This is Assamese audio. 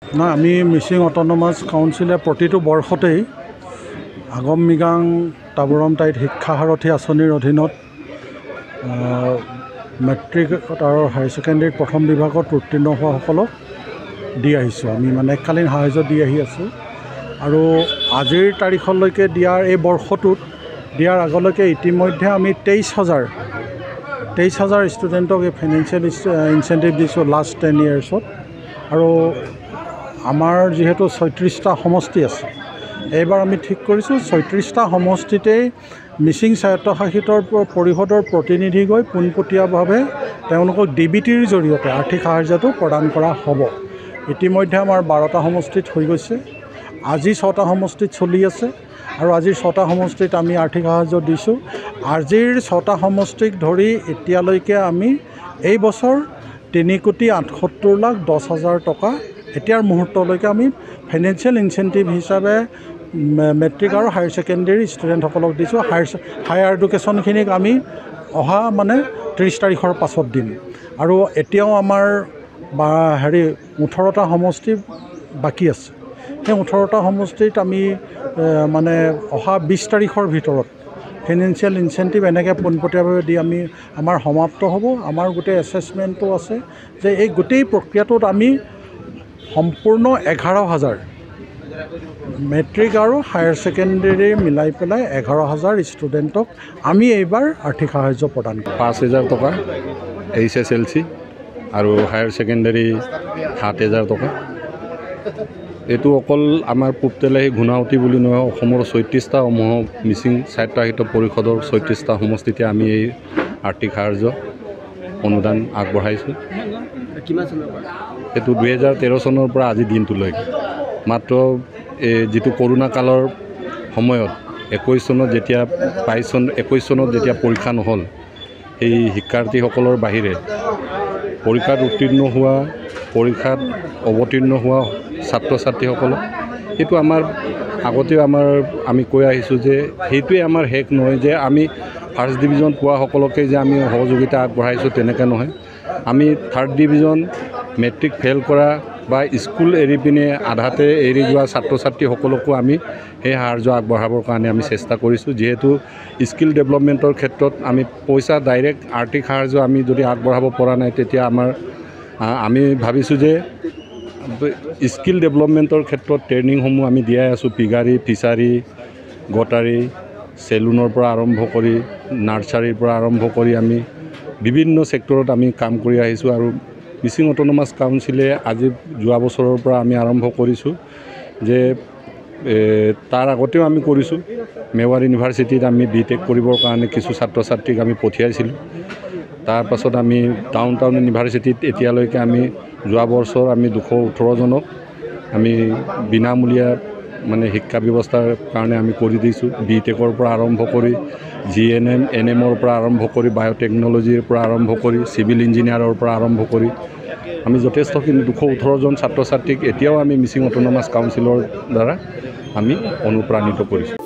না, আমি মিচিং অট'নমাছ কাউন্সিলে প্ৰতিটো বৰ্ষতেই আগম মৃগাং তাবোৰম টাইত শিক্ষা সাৰথী আঁচনিৰ অধীনত মেট্ৰিক আৰু হায়াৰ ছেকেণ্ডেৰীত প্ৰথম বিভাগত উত্তীৰ্ণ হোৱাসকলক দি আহিছোঁ। আমি মানে এককালীন সাহাৰ্য দি আহি আছোঁ আৰু আজিৰ তাৰিখলৈকে দিয়াৰ এই বৰ্ষটোত দিয়াৰ আগলৈকে ইতিমধ্যে আমি 23,000 ষ্টুডেণ্টক এই ফাইনেন্সিয়েল ইনচেণ্টিভ দিছোঁ লাষ্ট 10 yearsত। আৰু আমাৰ যিহেতু 36টা সমষ্টি আছে, এইবাৰ আমি ঠিক কৰিছোঁ 36টা সমষ্টিতেই মিচিং স্বায়ত্তশাসিত পৰিষদৰ প্ৰতিনিধি গৈ পোনপটীয়াভাৱে তেওঁলোকক DBTৰ জৰিয়তে আৰ্থিক সাহাৰ্যটো প্ৰদান কৰা হ'ব। ইতিমধ্যে আমাৰ 12টা সমষ্টিত হৈ গৈছে, আজি 6টা সমষ্টিত চলি আছে আৰু আজিৰ 6টা সমষ্টিত আমি আৰ্থিক সাহাৰ্য দিছোঁ। আজিৰ 6টা সমষ্টিক ধৰি এতিয়ালৈকে আমি এই বছৰ 3,78,10,000 টকা এতিয়াৰ মুহূৰ্তলৈকে আমি ফাইনেন্সিয়েল ইনচেণ্টিভ হিচাপে মেট্ৰিক আৰু হায়াৰ ছেকেণ্ডেৰী ষ্টুডেণ্টসকলক দিছোঁ। হায়াৰ এডুকেশ্যনখিনিক আমি অহা 30 তাৰিখৰ পাছত দিম। আৰু এতিয়াও আমাৰ 18টা সমষ্টি বাকী আছে। সেই 18টা সমষ্টিত আমি অহা 20 তাৰিখৰ ভিতৰত ফাইনেন্সিয়েল ইনচেণ্টিভ এনেকৈ পোনপটীয়াভাৱে দি আমাৰ সমাপ্ত হ'ব। আমাৰ গোটেই এছেছমেণ্টটো আছে যে এই গোটেই প্ৰক্ৰিয়াটোত আমি সম্পূৰ্ণ 11,000 মেট্ৰিক আৰু হায়াৰ ছেকেণ্ডেৰী মিলাই পেলাই 11,000 ষ্টুডেণ্টক আমি এইবাৰ আৰ্থিক সাহাৰ্য প্ৰদান কৰিম। 5,000 টকা HSLC আৰু হায়াৰ ছেকেণ্ডেৰী 7,000 টকা। এইটো অকল আমাৰ পূব তেলেহী ঘূনাউতি বুলি নহয়, অসমৰ 36টা মিচিং স্বায়ত্তশাসিত পৰিষদৰ 36টা সমষ্টিতে আমি এই আৰ্থিক সাহাৰ্য অনুদান আগবঢ়াইছোঁ। এইটো 2013 চনৰ পৰা আজি দিনটোলৈকে মাত্ৰ যিটো কৰোণা কালৰ সময়ত 21 চনত যেতিয়া 21 চনত যেতিয়া পৰীক্ষা নহ'ল, সেই শিক্ষাৰ্থীসকলৰ বাহিৰে পৰীক্ষাত উত্তীৰ্ণ হোৱা, পৰীক্ষাত অৱতীৰ্ণ হোৱা ছাত্ৰ ছাত্ৰীসকলক সেইটো আমাৰ আগতেও আমি কৈ আহিছোঁ যে সেইটোৱে আমাৰ শেষ নহয় যে আমি ফাৰ্ষ্ট ডিভিজন পোৱাসকলকে যে আমি সহযোগিতা আগবঢ়াইছোঁ তেনেকৈ নহয়। আমি থাৰ্ড ডিভিজন মেট্ৰিক ফেইল কৰা বা স্কুল এৰি পিনে আধাতে এৰি যোৱা ছাত্ৰ ছাত্ৰীসকলকো আমি সেই সাহাৰ্য আগবঢ়াবৰ কাৰণে আমি চেষ্টা কৰিছোঁ। যিহেতু স্কিল ডেভেলপমেণ্টৰ ক্ষেত্ৰত আমি পইচা ডাইৰেক্ট আৰ্থিক সাহাৰ্য আমি যদি আগবঢ়াব পৰা নাই, তেতিয়া আমি ভাবিছোঁ যে স্কিল ডেভেলপমেণ্টৰ ক্ষেত্ৰত ট্ৰেইনিংসমূহ আমি দিয়াই আছোঁ। পিগাৰী, ফিছাৰী, গটাৰী, চেলুনৰ পৰা আৰম্ভ কৰি নাৰ্চাৰীৰ পৰা আৰম্ভ কৰি আমি বিভিন্ন ছেক্টৰত আমি কাম কৰি আহিছোঁ। আৰু মিচিং অট'নমাছ কাউন্সিলে আজি যোৱা বছৰৰ পৰা আমি আৰম্ভ কৰিছোঁ যে তাৰ আগতেও আমি কৰিছোঁ। মেৱাৰ ইউনিভাৰ্চিটিত আমি BTech কৰিবৰ কাৰণে কিছু ছাত্ৰ ছাত্ৰীক আমি পঠিয়াইছিলোঁ। তাৰপাছত আমি টাউন ইউনিভাৰ্চিটিত এতিয়ালৈকে আমি যোৱা বছৰ আমি 218জনক আমি বিনামূলীয়া শিক্ষা ব্যৱস্থাৰ কাৰণে আমি কৰি দিছোঁ। BTechৰ পৰা আৰম্ভ কৰি GNM, NMৰ পৰা আৰম্ভ কৰি বায়'টেকনলজিৰ পৰা আৰম্ভ কৰি চিভিল ইঞ্জিনিয়াৰৰ পৰা আৰম্ভ কৰি আমি যথেষ্টখিনি 218জন ছাত্ৰ ছাত্ৰীক এতিয়াও আমি মিচিং অট'নমাছ কাউন্সিলৰ দ্বাৰা আমি অনুপ্ৰাণিত কৰিছোঁ।